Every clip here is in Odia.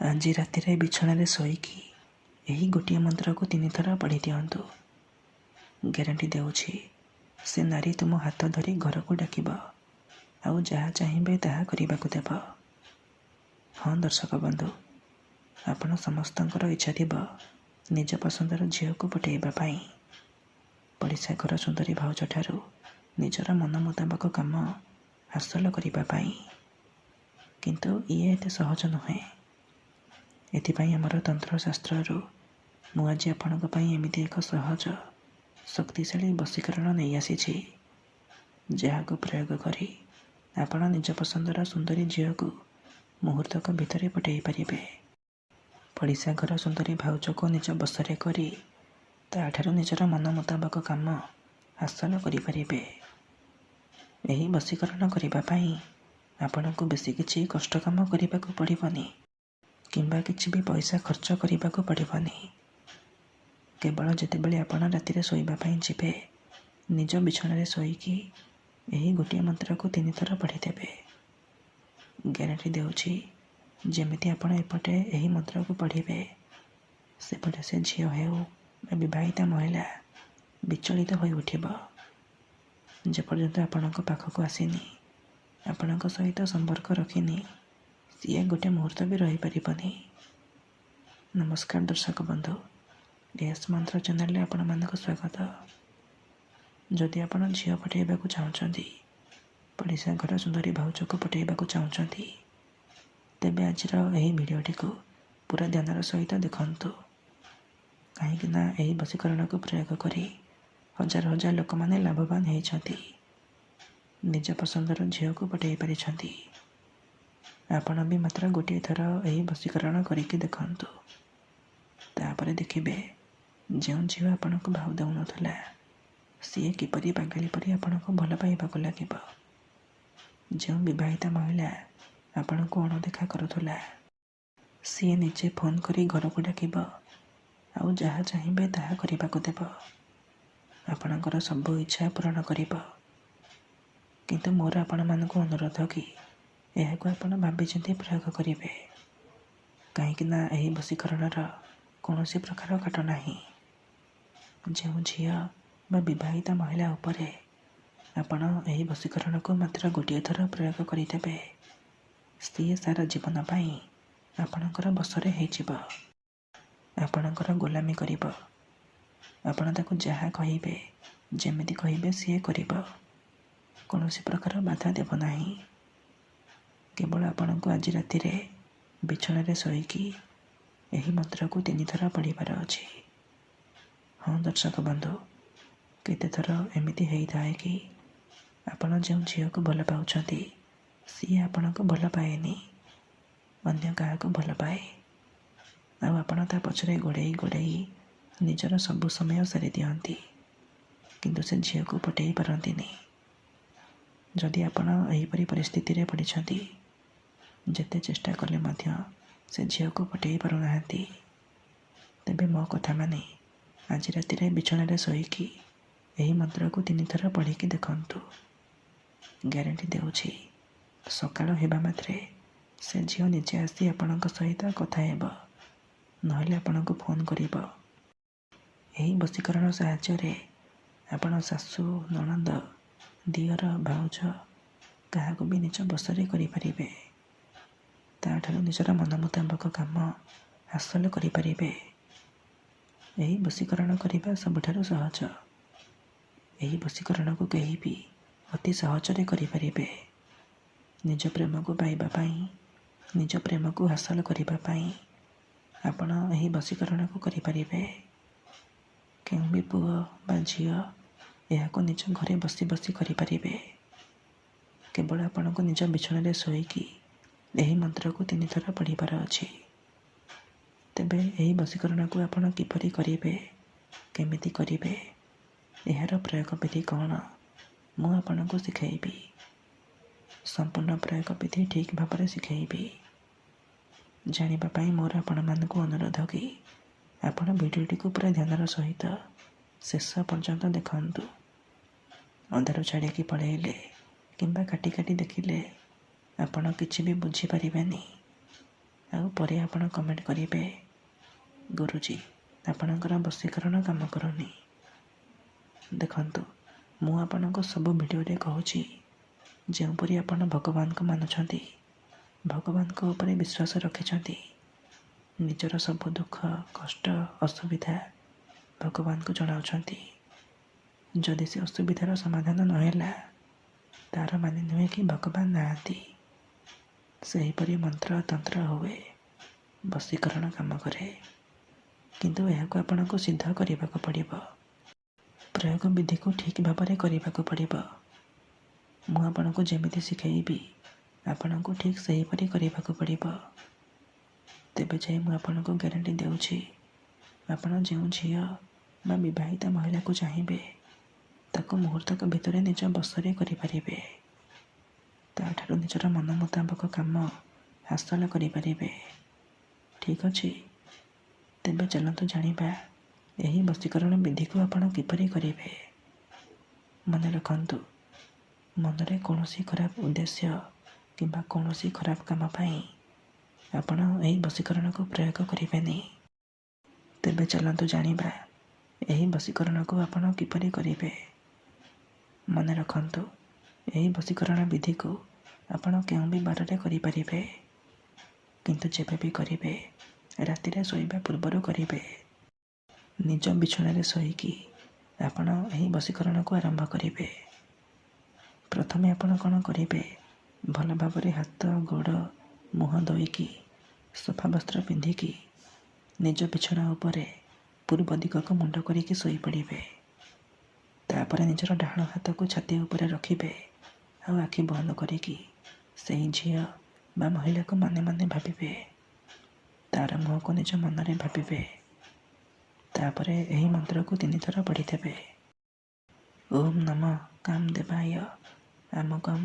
ଆଜି ରାତିରେ ବିଛଣାରେ ଶୋଇକି ଏହି ଗୋଟିଏ ମନ୍ତ୍ରକୁ 3 ଥର ପଢ଼ି ଦିଅନ୍ତୁ। ଗ୍ୟାରେଣ୍ଟି ଦେଉଛି ସେ ନାରୀ ତୁମ ହାତ ଧରି ଘରକୁ ଡାକିବ ଆଉ ଯାହା ଚାହିଁବେ ତାହା କରିବାକୁ ଦେବ। ହଁ ଦର୍ଶକ ବନ୍ଧୁ, ଆପଣ ସମସ୍ତଙ୍କର ଇଚ୍ଛା ଥିବ ନିଜ ପସନ୍ଦର ଝିଅକୁ ପଠାଇବା ପାଇଁ, ପଡ଼ିଶା ଘର ସୁନ୍ଦରୀ ଭାଉଜଠାରୁ ନିଜର ମନ ମୁତାବକ କାମ ହାସଲ କରିବା ପାଇଁ। କିନ୍ତୁ ଇଏ ଏତେ ସହଜ ନୁହେଁ। ଏଥିପାଇଁ ଆମର ତନ୍ତ୍ରଶାସ୍ତ୍ରରୁ ମୁଁ ଆଜି ଆପଣଙ୍କ ପାଇଁ ଏମିତି ଏକ ସହଜ ଶକ୍ତିଶାଳୀ ବଶୀକରଣ ନେଇ ଆସିଛି, ଯାହାକୁ ପ୍ରୟୋଗ କରି ଆପଣ ନିଜ ପସନ୍ଦର ସୁନ୍ଦରୀ ଝିଅକୁ ମୁହୂର୍ତ୍ତକ ଭିତରେ ପଠାଇ ପାରିବେ। ପଡ଼ିଶା ଘର ସୁନ୍ଦରୀ ଭାଉଜକୁ ନିଜ ବଶରେ କରି ତା'ଠାରୁ ନିଜର ମନ ମୁତାବକ କାମ ହାସଲ କରିପାରିବେ। ଏହି ବଶୀକରଣ କରିବା ପାଇଁ ଆପଣଙ୍କୁ ବେଶୀ କିଛି କଷ୍ଟ କାମ କରିବାକୁ ପଡ଼ିବନି କିମ୍ବା କିଛି ବି ପଇସା ଖର୍ଚ୍ଚ କରିବାକୁ ପଡ଼ିବନି। କେବଳ ଯେତେବେଳେ ଆପଣ ରାତିରେ ଶୋଇବା ପାଇଁ ଯିବେ, ନିଜ ବିଛଣାରେ ଶୋଇକି ଏହି ଗୋଟିଏ ମନ୍ତ୍ରକୁ 3 ଥର ପଢ଼ିଦେବେ। ଗ୍ୟାରେଣ୍ଟି ଦେଉଛି ଯେମିତି ଆପଣ ଏପଟେ ଏହି ମନ୍ତ୍ରକୁ ପଢ଼ିବେ, ସେପଟେ ସେ ଝିଅ ହେଉ ବା ବିବାହିତା ମହିଳା ବିଚଳିତ ହୋଇ ଉଠିବ। ଯେପର୍ଯ୍ୟନ୍ତ ଆପଣଙ୍କ ପାଖକୁ ଆସିନି, ଆପଣଙ୍କ ସହିତ ସମ୍ପର୍କ ରଖିନି, ସିଏ ଗୋଟେ ମୁହୂର୍ତ୍ତ ବି ରହିପାରିବନି। ନମସ୍କାର ଦର୍ଶକ ବନ୍ଧୁ, ଏସ୍ ମନ୍ତ୍ର ଚ୍ୟାନେଲରେ ଆପଣମାନଙ୍କୁ ସ୍ୱାଗତ। ଯଦି ଆପଣ ଝିଅ ପଠାଇବାକୁ ଚାହୁଁଛନ୍ତି, ପଡ଼ିଶା ଘର ସୁନ୍ଦରୀ ଭାଉଜକୁ ପଠାଇବାକୁ ଚାହୁଁଛନ୍ତି, ତେବେ ଆଜିର ଏହି ଭିଡ଼ିଓଟିକୁ ପୁରା ଧ୍ୟାନର ସହିତ ଦେଖନ୍ତୁ। କାହିଁକିନା ଏହି ବଶୀକରଣକୁ ପ୍ରୟୋଗ କରି ହଜାର ହଜାର ଲୋକମାନେ ଲାଭବାନ ହୋଇଛନ୍ତି, ନିଜ ପସନ୍ଦର ଝିଅକୁ ପଠାଇ ପାରିଛନ୍ତି। ଆପଣ ବି ମାତ୍ର ଗୋଟିଏ ଥର ଏହି ବଶୀକରଣ କରିକି ଦେଖନ୍ତୁ। ତାପରେ ଦେଖିବେ ଯେଉଁ ଝିଅ ଆପଣଙ୍କୁ ଭାଉ ଦେଉନଥିଲା, ସିଏ କିପରି ପାଗଳି ପରି ଆପଣଙ୍କୁ ଭଲ ପାଇବାକୁ ଲାଗିବ। ଯେଉଁ ବିବାହିତା ମହିଳା ଆପଣଙ୍କୁ ଅଣଦେଖା କରୁଥିଲା, ସିଏ ନିଜେ ଫୋନ୍ କରି ଘରକୁ ଡାକିବ ଆଉ ଯାହା ଚାହିଁବେ ତାହା କରିବାକୁ ଦେବ। ଆପଣଙ୍କର ସବୁ ଇଚ୍ଛା ପୂରଣ କରିବ। କିନ୍ତୁ ମୋର ଆପଣମାନଙ୍କୁ ଅନୁରୋଧ କି ଏହାକୁ ଆପଣ ଭାବିଚିନ୍ତି ପ୍ରୟୋଗ କରିବେ, କାହିଁକିନା ଏହି ବଶୀକରଣର କୌଣସି ପ୍ରକାର କାଟ ନାହିଁ। ଯେଉଁ ଝିଅ ବା ବିବାହିତା ମହିଳା ଉପରେ ଆପଣ ଏହି ବଶୀକରଣକୁ ମାତ୍ର ଗୋଟିଏ ଥର ପ୍ରୟୋଗ କରିଦେବେ, ସିଏ ସାରା ଜୀବନ ପାଇଁ ଆପଣଙ୍କର ବଶରେ ହେଇଯିବ, ଆପଣଙ୍କର ଗୋଲାମୀ କରିବ। ଆପଣ ତାକୁ ଯାହା କହିବେ, ଯେମିତି କହିବେ ସିଏ କରିବ। କୌଣସି ପ୍ରକାର ବାଧା ଦେବ ନାହିଁ। କେବଳ ଆପଣଙ୍କୁ ଆଜି ରାତିରେ ବିଛଣାରେ ଶୋଇକି ଏହି ମନ୍ତ୍ରକୁ 3 ଥର ପଢ଼ିବାର ଅଛି। ହଁ ଦର୍ଶକ ବନ୍ଧୁ, କେତେଥର ଏମିତି ହେଇଥାଏ କି ଆପଣ ଯେଉଁ ଝିଅକୁ ଭଲ ପାଉଛନ୍ତି, ସିଏ ଆପଣଙ୍କୁ ଭଲ ପାଏନି, ଅନ୍ୟ କାହାକୁ ଭଲ ପାଏ, ଆଉ ଆପଣ ତା ପଛରେ ଗୋଡ଼େଇ ନିଜର ସବୁ ସମୟ ସାରି ଦିଅନ୍ତି, କିନ୍ତୁ ସେ ଝିଅକୁ ପଠାଇ ପାରନ୍ତିନି। ଯଦି ଆପଣ ଏହିପରି ପରିସ୍ଥିତିରେ ପଡ଼ିଛନ୍ତି, ଯେତେ ଚେଷ୍ଟା କଲେ ମଧ୍ୟ ସେ ଝିଅକୁ ପଠାଇ ପାରୁନାହାନ୍ତି, ତେବେ ମୋ କଥା ମାନି ଆଜି ରାତିରେ ବିଛଣାରେ ଶୋଇକି ଏହି ମନ୍ତ୍ରକୁ 3 ଥର ପଢ଼ିକି ଦେଖନ୍ତୁ। ଗ୍ୟାରେଣ୍ଟି ଦେଉଛି ସକାଳ ହେବା ମାତ୍ରେ ସେ ଝିଅ ନିଜେ ଆସି ଆପଣଙ୍କ ସହିତ କଥା ହେବ, ନହେଲେ ଆପଣଙ୍କୁ ଫୋନ୍ କରିବ। ଏହି ବଶୀକରଣ ସାହାଯ୍ୟରେ ଆପଣ ଶାଶୁ, ନଣନ୍ଦ, ଦିଅର, ଭାଉଜ କାହାକୁ ବି ନିଜ ବଶରେ କରିପାରିବେ। ତା'ଠାରୁ ନିଜର ମନ ମୁତାବକ କାମ ହାସଲ କରିପାରିବେ। ଏହି ବଶୀକରଣ କରିବା ସବୁଠାରୁ ସହଜ। ଏହି ବଶୀକରଣକୁ କେହି ବି ଅତି ସହଜରେ କରିପାରିବେ। ନିଜ ପ୍ରେମକୁ ପାଇବା ପାଇଁ, ନିଜ ପ୍ରେମକୁ ହାସଲ କରିବା ପାଇଁ ଆପଣ ଏହି ବଶୀକରଣକୁ କରିପାରିବେ। କେଉଁ ବି ପୁଅ ବା ଝିଅ ଏହାକୁ ନିଜ ଘରେ ବସି ବସି କରିପାରିବେ। କେବଳ ଆପଣଙ୍କୁ ନିଜ ବିଛଣାରେ ଶୋଇକି ଏହି ମନ୍ତ୍ରକୁ 3 ଥର ପଢ଼ିବାର ଅଛି। ତେବେ ଏହି ବଶୀକରଣକୁ ଆପଣ କିପରି କରିବେ, କେମିତି କରିବେ, ଏହାର ପ୍ରୟୋଗ ବିଧି କ'ଣ, ମୁଁ ଆପଣଙ୍କୁ ଶିଖାଇବି। ସମ୍ପୂର୍ଣ୍ଣ ପ୍ରୟୋଗ ବିଧି ଠିକ୍ ଭାବରେ ଶିଖାଇବି। ଜାଣିବା ପାଇଁ ମୋର ଆପଣମାନଙ୍କୁ ଅନୁରୋଧ କି ଆପଣ ଭିଡ଼ିଓଟିକୁ ପୁରା ଧ୍ୟାନର ସହିତ ଶେଷ ପର୍ଯ୍ୟନ୍ତ ଦେଖନ୍ତୁ। ଅଧାରୁ ଛାଡ଼ିକି ପଳାଇଲେ କିମ୍ବା କାଟି ଦେଖିଲେ ଆପଣ କିଛି ବି ବୁଝିପାରିବେନି। ଆଉ ପରେ ଆପଣ କମେଣ୍ଟ କରିବେ ଗୁରୁଜୀ ଆପଣଙ୍କର ବଶୀକରଣ କାମ କରୁନି। ଦେଖନ୍ତୁ, ମୁଁ ଆପଣଙ୍କ ସବୁ ଭିଡ଼ିଓରେ କହୁଛି, ଯେଉଁପରି ଆପଣ ଭଗବାନଙ୍କୁ ମାନୁଛନ୍ତି, ଭଗବାନଙ୍କ ଉପରେ ବିଶ୍ୱାସ ରଖିଛନ୍ତି, ନିଜର ସବୁ ଦୁଃଖ କଷ୍ଟ ଅସୁବିଧା ଭଗବାନଙ୍କୁ ଜଣାଉଛନ୍ତି। ଯଦି ସେ ଅସୁବିଧାର ସମାଧାନ ନ ହେଲା, ତାର ମାନେ ନୁହେଁ କି ଭଗବାନ ନାହାନ୍ତି। ସେହିପରି ମନ୍ତ୍ର ତନ୍ତ୍ର ହୁଏ, ବଶୀକରଣ କାମ କରେ, କିନ୍ତୁ ଏହାକୁ ଆପଣଙ୍କୁ ସିଦ୍ଧ କରିବାକୁ ପଡ଼ିବ। ପ୍ରୟୋଗ ବିଧିକୁ ଠିକ୍ ଭାବରେ କରିବାକୁ ପଡ଼ିବ। ମୁଁ ଆପଣଙ୍କୁ ଯେମିତି ଶିଖେଇବି, ଆପଣଙ୍କୁ ଠିକ୍ ସେହିପରି କରିବାକୁ ପଡ଼ିବ। ତେବେ ଯାଇ ମୁଁ ଆପଣଙ୍କୁ ଗ୍ୟାରେଣ୍ଟି ଦେଉଛି, ଆପଣ ଯେଉଁ ଝିଅ ବା ବିବାହିତା ମହିଳାକୁ ଚାହିଁବେ, ତାକୁ ମୁହୂର୍ତ୍ତକ ଭିତରେ ନିଜ ବଶରେ କରିପାରିବେ। ତାଠାରୁ ନିଜର ମନ ମୁତାବକ କାମ ହାସଲ କରିପାରିବେ। ଠିକ୍ ଅଛି? ତେବେ ଚାଲନ୍ତୁ ଜାଣିବା ଏହି ବଶୀକରଣ ବିଧିକୁ ଆପଣ କିପରି କରିବେ। ମନେ ରଖନ୍ତୁ, ମନରେ କୌଣସି ଖରାପ ଉଦ୍ଦେଶ୍ୟ କିମ୍ବା କୌଣସି ଖରାପ କାମ ପାଇଁ ଆପଣ ଏହି ବଶୀକରଣକୁ ପ୍ରୟୋଗ କରିବେନି। ତେବେ ଚାଲନ୍ତୁ ଜାଣିବା ଏହି ବଶୀକରଣକୁ ଆପଣ କିପରି କରିବେ। ମନେ ରଖନ୍ତୁ, ଏହି ବଶୀକରଣ ବିଧିକୁ ଆପଣ କେଉଁ ବି ବାରରେ କରିପାରିବେ, କିନ୍ତୁ ଯେବେ ବି କରିବେ, ରାତିରେ ଶୋଇବା ପୂର୍ବରୁ କରିବେ। ନିଜ ବିଛଣାରେ ଶୋଇକି ଆପଣ ଏହି ବଶୀକରଣକୁ ଆରମ୍ଭ କରିବେ। ପ୍ରଥମେ ଆପଣ କ'ଣ କରିବେ, ଭଲ ଭାବରେ ହାତ ଗୋଡ଼ ମୁହଁ ଧୋଇକି ସଫା ବସ୍ତ୍ର ପିନ୍ଧିକି ନିଜ ବିଛଣା ଉପରେ ପୂର୍ବ ଦିଗକୁ ମୁଣ୍ଡ କରିକି ଶୋଇପଡ଼ିବେ। ତାପରେ ନିଜର ଡାହାଣ ହାତକୁ ଛାତି ଉପରେ ରଖିବେ ଆଉ ଆଖି ବନ୍ଦ କରିକି ସେହି ଝିଅ ବା ମହିଳାକୁ ମନେ ମନେ ଭାବିବେ। ତାର ମୁହଁକୁ ନିଜ ମନରେ ଭାବିବେ। ତାପରେ ଏହି ମନ୍ତ୍ରକୁ 3 ଥର ପଢ଼ିଦେବେ। ଓମ୍ ନମଃ କାମଦେବାୟ ଆମକମ୍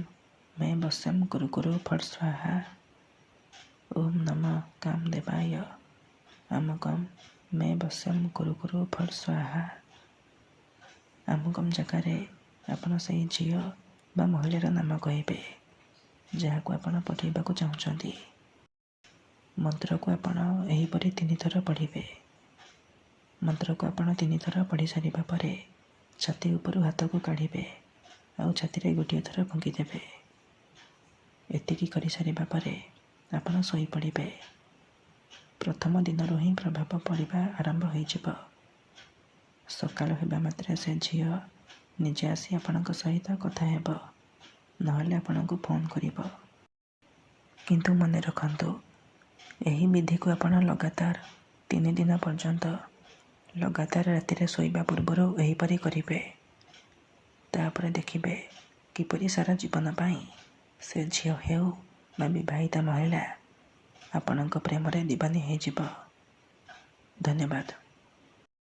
ମେ ବଶ୍ୟମ୍ କୁରୁ କୁରୁ ଫଟ୍ ସ୍ୱାହା। ଓମ୍ ନମଃ କାମଦେବାୟ ଆମକମ୍ ମେ ବଶ୍ୟମ୍ କୁରୁ କୁରୁ ଫଟ୍ ସ୍ୱାହା। ଆମକମ୍ ଜାଗାରେ ଆପଣ ସେହି ଝିଅ ବା ମହିଳାର ନାମ କହିବେ, ଯାହାକୁ ଆପଣ ପଠାଇବାକୁ ଚାହୁଁଛନ୍ତି। ମନ୍ତ୍ରକୁ ଆପଣ ଏହିପରି 3 ଥର ପଢ଼ିବେ। ମନ୍ତ୍ରକୁ ଆପଣ 3 ଥର ପଢ଼ି ସାରିବା ପରେ ଛାତି ଉପରୁ ହାତକୁ କାଢ଼ିବେ ଆଉ ଛାତିରେ ଗୋଟିଏ ଥର ଫୁଙ୍କିଦେବେ। ଏତିକି କରିସାରିବା ପରେ ଆପଣ ଶୋଇପଡ଼ିବେ। ପ୍ରଥମ ଦିନରୁ ହିଁ ପ୍ରଭାବ ପଡ଼ିବା ଆରମ୍ଭ ହୋଇଯିବ। ସକାଳ ହେବା ମାତ୍ରେ ସେ ଝିଅ ନିଜେ ଆସି ଆପଣଙ୍କ ସହିତ କଥା ହେବ, ନହେଲେ ଆପଣଙ୍କୁ ଫୋନ୍ କରିବ। କିନ୍ତୁ ମନେ ରଖନ୍ତୁ, ଏହି ବିଧିକୁ ଆପଣ ଲଗାତାର 3 ଦିନ ପର୍ଯ୍ୟନ୍ତ ଲଗାତାର ରାତିରେ ଶୋଇବା ପୂର୍ବରୁ ଏହିପରି କରିବେ। ତାପରେ ଦେଖିବେ କିପରି ସାରା ଜୀବନ ପାଇଁ ସେ ଝିଅ ହେଉ ବା ବିବାହିତା ମହିଳା ଆପଣଙ୍କ ପ୍ରେମରେ ଦିବାନୀ ହୋଇଯିବ। ଧନ୍ୟବାଦ।